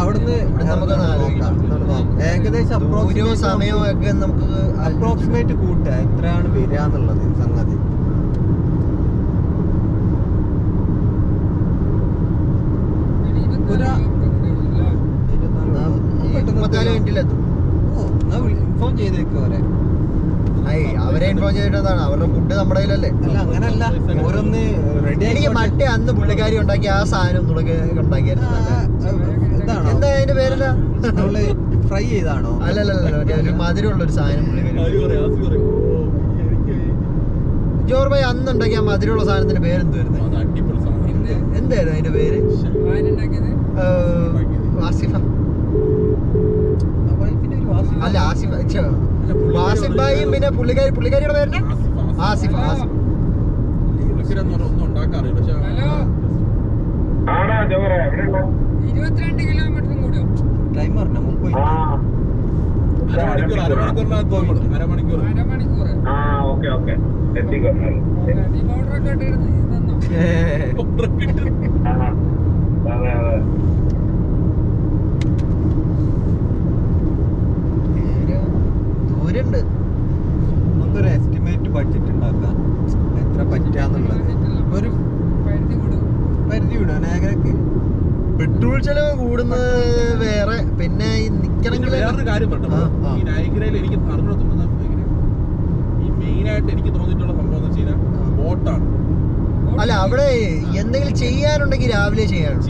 അവിടുന്ന് ഏകദേശം സമയമൊക്കെ നമുക്ക് അപ്രോക്സിമേറ്റ് കൂട്ടുക എത്രയാണ് വരിക എന്നുള്ളത് സംഗതി. ഇൻഫോം ചെയ്തേക്കും അവരെ ഇൻഫോം ചെയ്തിട്ടാണ് അവരുടെ ഫുഡ് നമ്മുടെ കയ്യിലല്ലേ. അല്ല അങ്ങനല്ല, ഓരോന്ന് റെഡി. എനിക്ക് മറ്റേ അന്ന് പുള്ളിക്കാരി ഉണ്ടാക്കിയ ആ സാധനം ഉണ്ടാക്കിയായിരുന്നു. എന്താ അതിന്റെ പേരല്ല, ഫ്രൈ ചെയ്താണോ? അല്ലല്ല, ഒരു മധുരമുള്ള ഒരു സാധനം ജോർ ഭായി അന്ന് ഉണ്ടാക്കിയ ആ മധുരമുള്ള സാധനത്തിന്റെ പേരെന്തായിരുന്നു? എന്തായിരുന്നു അതിന്റെ പേര്? ആസിഫ അല്ല, ആസിഫ് ഭായിയും പിന്നെ പുള്ളിക്കാരിയുടെ പേര് ആസിഫ്. ദൂരണ്ട്. നമുക്കൊരു എസ്റ്റിമേറ്റ് ബഡ്ജറ്റ് ഉണ്ടാക്കാം, എത്ര പറ്റാന്നുള്ളത്. ഒരു പരിധി വിടുക. നാഗരക്ക് പെട്രോൾ ചെലവ് കൂടുന്നത് വേറെ, പിന്നെ ഈ നിക്കണമെങ്കിൽ വേറൊരു കാര്യം പറഞ്ഞു. ഈ നൈഗ്രയിൽ എനിക്ക് ഈ മെയിനായിട്ട് എനിക്ക് തോന്നിയിട്ടുള്ള സംഭവം എന്ന് വെച്ചാൽ ബോട്ടാണ്. അല്ല, അവിടെ എന്തെങ്കിലും ചെയ്യാനുണ്ടെങ്കിൽ രാവിലെ ചെയ്യണം.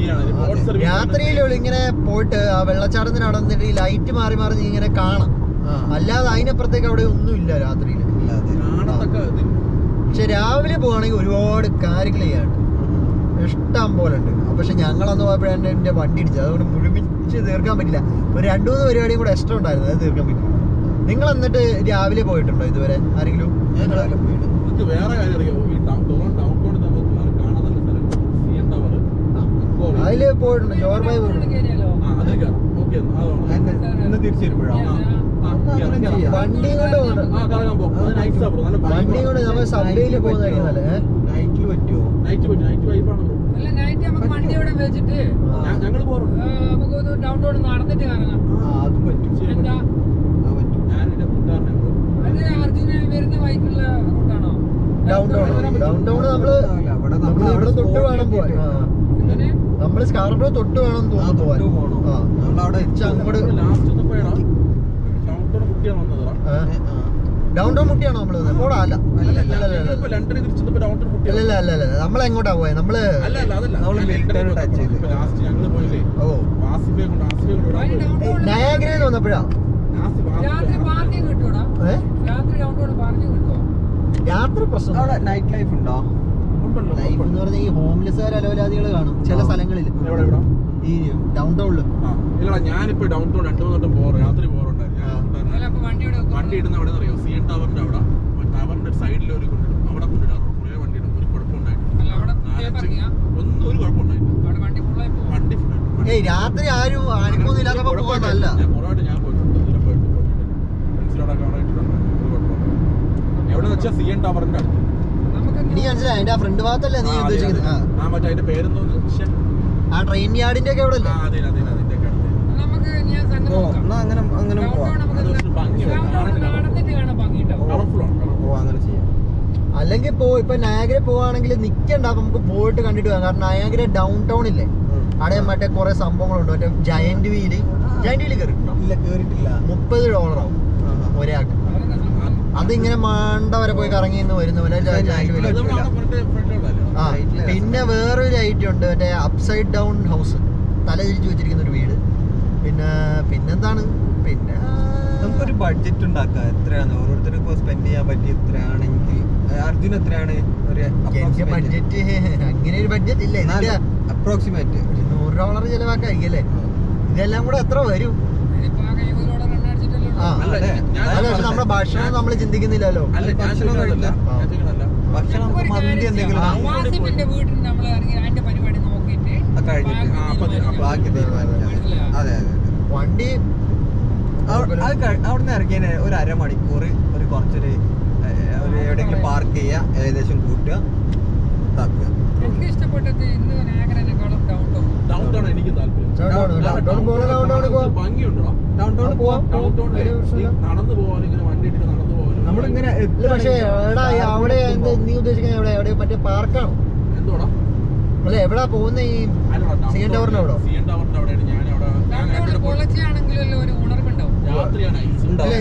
രാത്രിയിലുള്ള ഇങ്ങനെ പോയിട്ട് ആ വെള്ളച്ചാട്ടത്തിന് അവിടെ നിന്നിട്ട് ഈ ലൈറ്റ് മാറി മാറി ഇങ്ങനെ കാണാം. അല്ലാതെ അതിനപ്പുറത്തേക്ക് അവിടെ ഒന്നുമില്ല രാത്രിയിൽ. പക്ഷെ രാവിലെ പോവാണെങ്കിൽ ഒരുപാട് കാര്യങ്ങൾ ചെയ്യാനുണ്ട്, ഇഷ്ടം പോലെ ഉണ്ട്. പക്ഷെ ഞങ്ങളന്ന് പോയപ്പോഴാണ് എൻ്റെ വണ്ടി ഇടിച്ചത്, അതുകൊണ്ട് മുഴുമിച്ച് തീർക്കാൻ പറ്റില്ല. ഒരു 2-3 പരിപാടിയും കൂടെ എക്സ്ട്രാ ഉണ്ടായിരുന്നു, അത് തീർക്കാൻ പറ്റില്ല. നിങ്ങൾ എന്നിട്ട് രാവിലെ പോയിട്ടുണ്ടോ ഇതുവരെ ആരെങ്കിലും? വേറെ കാര്യം അറിയാമോ? ഈ അതില് പോയിട്ടുണ്ട്, ജോർ ഭായി പോയിട്ടുണ്ട്. വണ്ടി കൊണ്ട് നമ്മൾ സബ്വേയിൽ പോകുന്നതായിരിക്കും നല്ലത്. നൈറ്റിൽ പറ്റുമോ? അത് പറ്റും. ഡൗൺ ടൗൺ നമ്മള് തൊട്ട് വേണം പോവാൻ. നമ്മള് സ്കാർബറോ തൊട്ട് വേണം തോന്നുന്നു പോവാൻ. നമ്മളവിടെ അങ്ങോട്ട് ഡൗൺ ടൗൺ മുട്ടിയാണോ നമ്മള് പോടാ? അല്ല, നമ്മളെങ്ങോട്ടാ പോയത്? നമ്മള് നയാഗ്രയിൽ വന്നപ്പോഴാ. രാത്രി പ്രശ്നം. നൈറ്റ് ലൈഫ് ഉണ്ടോ? ലൈഫ് എന്ന് പറഞ്ഞാൽ ഈ ഹോംലെസ്സുകാർ അലവലാദികൾ കാണും ചില സ്ഥലങ്ങളിൽ. ഈ ഡൗൺ ടൗണില് ഞാനിപ്പോ ഡൗൺ ടൗൺ 2-3 വട്ടം രാത്രി പോറുണ്ടായിരുന്നു. വണ്ടി ഇടുന്ന അവിടെ അറിയോ? സി എൻ ടവറിന്റെ അവിടെ, ടവറിന്റെ സൈഡിൽ ഒരു അവിടെ കൊണ്ടിടാറ് വണ്ടി ഇടും. ഒരു കുഴപ്പമുണ്ടായിട്ടില്ല, ഒന്നും ഒരു കുഴപ്പമുണ്ടായിട്ടില്ല. വണ്ടി രാത്രി ആരും ആർക്കൊന്നും ഇല്ലാത്തപ്പോ പോകാനല്ല. ഞാൻ പോയിട്ടുണ്ട്, ഫ്രണ്ട്സിനോടൊക്കെ അവിടെ ഇട്ടിട്ടുണ്ട്. ഒരു കുഴപ്പമില്ല. എവിടെ വെച്ചാൽ സി എൻ ടവറിന്റെ അടുത്ത്. എനിക്ക് മനസ്സിലായി, അതിന്റെ ആ ഫ്രണ്ട് ഭാഗത്തല്ലേ നീ ഉദ്ദേശിക്കുന്നത്? മറ്റേ അതിന്റെ പേരെന്തോന്ന്, ആ ട്രെയിൻ യാർഡിന്റെ ഒക്കെ അവിടെ അല്ലേ? അല്ലെങ്കിൽ ഇപ്പൊ നയാഗ്ര പോവാണെങ്കിൽ നിക്കണ്ട, നമുക്ക് പോയിട്ട് കണ്ടിട്ട് പോകാം. കാരണം നയാഗ്ര ഡൗൺ ടൗൺ ഇല്ലേ, അവിടെ മറ്റേ കുറെ സംഭവങ്ങളുണ്ട്. മറ്റേ ജയന്റ് വീല് കയറിയിട്ടുണ്ടോ? കേറിയിട്ടില്ല. $30 ആവും ഒരാൾക്ക്. അതിങ്ങനെ മാണ്ട വരെ പോയി കറങ്ങി വരുന്ന പോലെ ജയന്റ് വീല്. ആ, പിന്നെ വേറൊരു ഐറ്റം ഉണ്ട്, മറ്റേ അപ്സൈഡ് ഡൗൺ ഹൗസ്, തല തിരിച്ചു വെച്ചിരിക്കുന്ന ഒരു വീട്. പിന്നെന്താണ്, പിന്നെ നമുക്കൊരു ബഡ്ജറ്റ് ഉണ്ടാക്കാം. എത്രയാണ് ഓരോരുത്തർക്ക് സ്പെൻഡ് ചെയ്യാൻ പറ്റി? എത്രയാണെങ്കിൽ അർജുൻ എത്രയാണ് ബഡ്ജറ്റ്? അങ്ങനെ ഒരു ബഡ്ജറ്റ് ഇല്ല, അപ്രോക്സിമേറ്റ് $100 ചെലവാക്കായിരിക്കും അല്ലേ? ഇതെല്ലാം കൂടെ എത്ര വരും? നമ്മുടെ ഭക്ഷണം നമ്മൾ ചിന്തിക്കുന്നില്ലല്ലോ. ഭക്ഷണം മന്തി എന്തെങ്കിലും ബാക്കി തീരുമാനിക്കാം. അതെ, വണ്ടി അവിടുന്ന് ഇറങ്ങിയ ഒരു അരമണിക്കൂർ ഒരു കുറച്ചൊരു എവിടെയെങ്കിലും പാർക്ക് ചെയ്യുക, ഏകദേശം കൂട്ടുക, സെറ്റാക്കുക. എനിക്ക് ഇഷ്ടപ്പെട്ടത് ഇന്ന് നാഗരനേക്കാളും ഡൗൺ ടൗൺ എനിക്ക് താല്പര്യം. ഭംഗിയുണ്ടോ ഡൗൺ ടൗൺ പോവാം. ഡൗൺ ടൗണിൽ നടന്നു പോകാനും ഇങ്ങനെ വണ്ടി ഇട്ടിട്ട് നടന്നു പോകാനും നമ്മളിങ്ങനെ പക്ഷേ എടാ അവിടെ എന്ത് നീ ഉദ്ദേശിക്കുന്നത് എവിടെ മറ്റേ പാർക്കാണോ എന്തോടാ അല്ലെ എവിടാ പോകുന്ന ഈ CN ടവറിന്റെ അവിടോ? CN ടവറിന്റെ അവിടെയാണ് ഞാൻ അവിടെ പൊളച്ചാണെങ്കിലും ഒരു ഉണർവുണ്ടാവും. രാത്രിയാണ് ഐസ് അല്ല,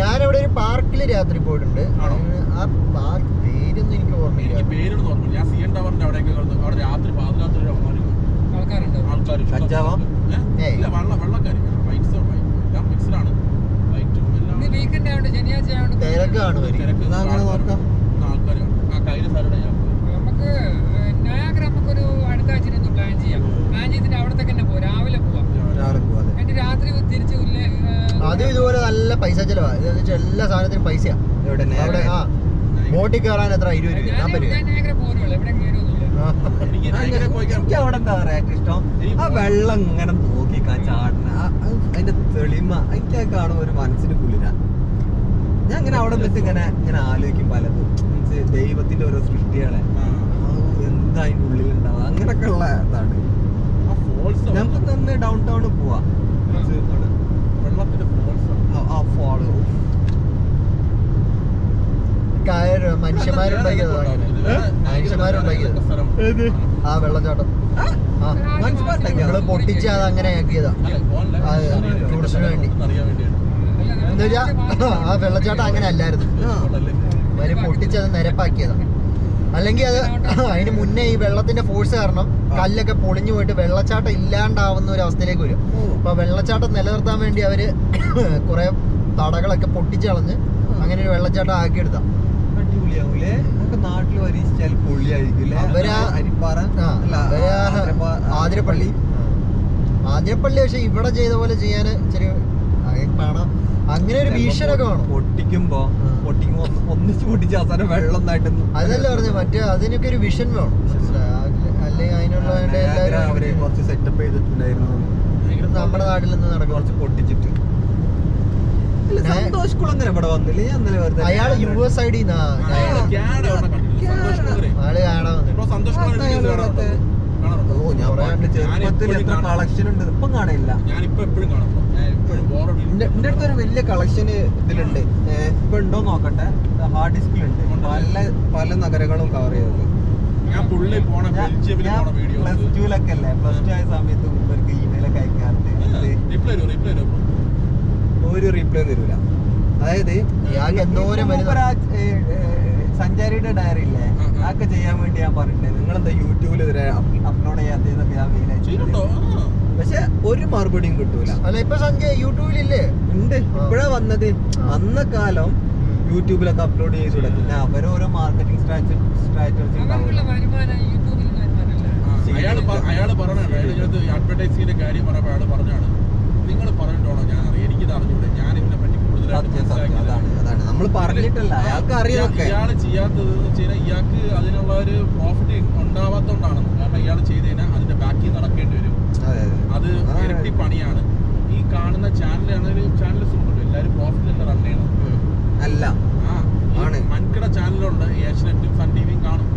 ഞാനവിടെ ഒരു പാർക്കിൽ രാത്രി പോയിട്ടുണ്ട്. ആ പാർക്ക് പേരൊന്നും എനിക്ക് ഓർമ്മയില്ല. എനിക്ക് പേരൊന്നും ഓർമ്മയില്ല. ഞാൻ CN ടവറിന്റെ അവിടെയൊക്കെ അവിടെ രാത്രി പാതിരാത്രി ആൾക്കാർ കഞ്ചാവാ? ഇല്ല വെള്ളക്കാർ വൈറ്റ്സും എല്ലാം മിക്സ്ഡാണ്. വൈറ്റും എല്ലാം വീക്കെൻഡ് ആയതുകൊണ്ട് ശനിയാഴ്ച ആയതുകൊണ്ട് തിരക്കാണ് തിരക്ക് അങ്ങനെ നോക്കാം. ആൾക്കാർ ആ കഴിഞ്ഞ സാറ്റർഡേ ഞാൻ പോയി. നമുക്ക് നയാഗ്ര നമുക്കൊരു അടുത്ത ആഴ്ച പ്ലാൻ ചെയ്യാം. പ്ലാൻ ചെയ്തിട്ട് അവിടത്തേക്ക് തന്നെ പോവാം. രാവിലെ പോവാം. രാവിലെ പോവാതെ എന്നിട്ട് രാത്രി തിരിച്ച് അതും ഇതുപോലെ നല്ല പൈസ ചെലവാ. ഇതെന്ന് വെച്ചാൽ എല്ലാ സാധനത്തിനും പൈസയാ. എവിടെ അവിടെ ആ ബോട്ടിൽ കയറാൻ എത്ര 20 രൂപ ഞാൻ പറ്റും. ഞാൻ നയാഗ്ര പോരുള്ളൂ. എവിടെ കയറുന്നില്ല. എനിക്ക് നൈഗ്ര പോയിക്കാൻ എനിക്ക് അവിടെ എന്താ പറയാ ഇഷ്ടം, ആ വെള്ളം ഇങ്ങനെ നോക്കിക്കാ ചാടുന്ന അതിന്റെ തെളിമ എനിക്കത് കാണുമ്പോ ഒരു മനസ്സിന് കുളിര. ഞാൻ ഇങ്ങനെ അവിടെ നിന്നിട്ട് ഇങ്ങനെ ഇങ്ങനെ ആലോചിക്കും പലതും. മീൻസ് ദൈവത്തിന്റെ ഓരോ സൃഷ്ടികളെ എന്താ അതിന്റെ ഉള്ളിലുണ്ടാവുക അങ്ങനൊക്കെ ഉള്ള ഇതാണ്. ആ ഫോൾസ് നമുക്ക് തന്നെ ഡൗൺ ടൗണിൽ പോവാ. വെള്ളത്തിന്റെ ഫോൾസ് ആ ഫോള് മനുഷ്യന്മാരുണ്ടാക്കിയതാണ്. ആ വെള്ളച്ചാട്ടം നമ്മള് പൊട്ടിച്ച് അത് അങ്ങനെ ആക്കിയതാ ടൂറിസ്റ്റിന് വേണ്ടി. എന്താ വെച്ചാ ആ വെള്ളച്ചാട്ടം അങ്ങനെ അല്ലായിരുന്നു, അവര് പൊട്ടിച്ചത് നിരപ്പാക്കിയതാ. അല്ലെങ്കിൽ അത് അതിന് മുന്നേ ഈ വെള്ളത്തിന്റെ ഫോഴ്സ് കാരണം കല്ലൊക്കെ പൊളിഞ്ഞു പോയിട്ട് വെള്ളച്ചാട്ടം ഇല്ലാണ്ടാവുന്ന ഒരു അവസ്ഥയിലേക്ക് വരും. അപ്പൊ വെള്ളച്ചാട്ടം നിലനിർത്താൻ വേണ്ടി അവര് കുറെ തടകളൊക്കെ പൊട്ടിച്ച് കളഞ്ഞ് അങ്ങനെ ഒരു വെള്ളച്ചാട്ടം ആക്കിയെടുത്താ. അടിപൊളിയാവൂലേ? നമുക്ക് നാട്ടിൽ വരിച്ചാൽ പൊള്ളിയായിരിക്കും. അരിപ്പാറ ആതിരപ്പള്ളി പക്ഷെ ഇവിടെ ചെയ്ത പോലെ ചെയ്യാൻ ചെറിയ പണം അങ്ങനെ ഒരു ഭീഷണൊക്കെ വേണം. പൊട്ടിക്കുമ്പോ ഒന്നിച്ച് പൊട്ടിച്ച് അവസാനം വെള്ളം ഒന്നായിട്ടൊന്നും അതല്ല പറഞ്ഞ മറ്റേ അതിനൊക്കെ ഒരു വിഷൻ വേണം. അല്ലെങ്കിൽ അതിനുള്ള അവര് കുറച്ച് സെറ്റപ്പ് ചെയ്തിട്ടുണ്ടായിരുന്നു. നമ്മുടെ നാട്ടിൽ നിന്ന് നടക്കും കുറച്ച് പൊട്ടിച്ചിട്ട്. സന്തോഷ് കുളങ്ങര ഇവിടെ വന്നില്ലേ? ഞാൻ ഇന്നലെ വെറുതെ അയാള് US ID ആള് കാണാൻ വന്നിട്ട് ചെറുപ്പത്തിൽ എത്ര കളക്ഷൻ ഉണ്ട് ഇപ്പം കാണില്ല. എന്റെ അടുത്ത് ഒരു വലിയ കളക്ഷന് ഇതിലുണ്ട്. ഇപ്പൊ ഉണ്ടോ നോക്കട്ടെ. ഹാർഡ് ഡിസ്കിലുണ്ട് പല നഗരങ്ങളും കവർ ചെയ്തത്. ഞാൻ പ്ലസ് ടുവിലൊക്കെ അല്ലേ, പ്ലസ് ടു ആയ സമയത്ത് ഇവർക്ക് ഇമെയിലൊക്കെ അയക്കാറുണ്ട്. ഒരു റീപ്ലൈ തരൂല. അതായത് സഞ്ചാരിയുടെ ഡയറി ഇല്ലേ, അതൊക്കെ ചെയ്യാൻ വേണ്ടി ഞാൻ പറഞ്ഞിട്ടുണ്ട്. നിങ്ങളെന്താ യൂട്യൂബിൽ ഇതുവരെ അപ്ലോഡ് ചെയ്യാത്തതൊക്കെ ഞാൻ മെയിനായിട്ട്. പക്ഷെ ഒരു മറുപടിയും കിട്ടൂല. അല്ല ഇപ്പൊ യൂട്യൂബിലില്ലേ? ഉണ്ട്, ഇപ്പഴാ വന്നത്. അന്ന കാലം യൂട്യൂബിലൊക്കെ അപ്ലോഡ് ചെയ്തൂടെ. പിന്നെ അവരോരോ മാർക്കറ്റിംഗ് സ്ട്രാറ്റജി അയാള് പറഞ്ഞത് അഡ്വർടൈസിങ്ങിന്റെ കാര്യം പറഞ്ഞപ്പോ അയാള് പറഞ്ഞാണ്, നിങ്ങൾ പറഞ്ഞിട്ടോണോ ഞാൻ അറിയാം, എനിക്കിത് അറിഞ്ഞൂടെ, ഞാൻ ഇതിനെ പറ്റി അതാണ് നമ്മൾ പറഞ്ഞിട്ടല്ല, അയാൾക്ക് അറിയാമൊക്കെ. ഇയാള് ചെയ്യാത്തത് എന്ന് വെച്ച് കഴിഞ്ഞാൽ ഇയാൾക്ക് അതിനുള്ള ഒരു പ്രോഫിറ്റ് ഉണ്ടാവാത്തോണ്ടാണ്. കാരണം ഇയാൾ ചെയ്ത് കഴിഞ്ഞാൽ അതിന്റെ ബാക്കി നടക്കേണ്ടി വരും. അത് ഇരട്ടി പണിയാണ്. ഈ കാണുന്ന ചാനലാണെങ്കിൽ ചാനൽ സുഖമുണ്ട്, എല്ലാവരും പ്രോഫിറ്റ് റൺ ചെയ്യണം. അല്ല വൻകിട ചാനലുണ്ട്, ഏഷ്യനെറ്റും സൺ ടിവിയും കാണും.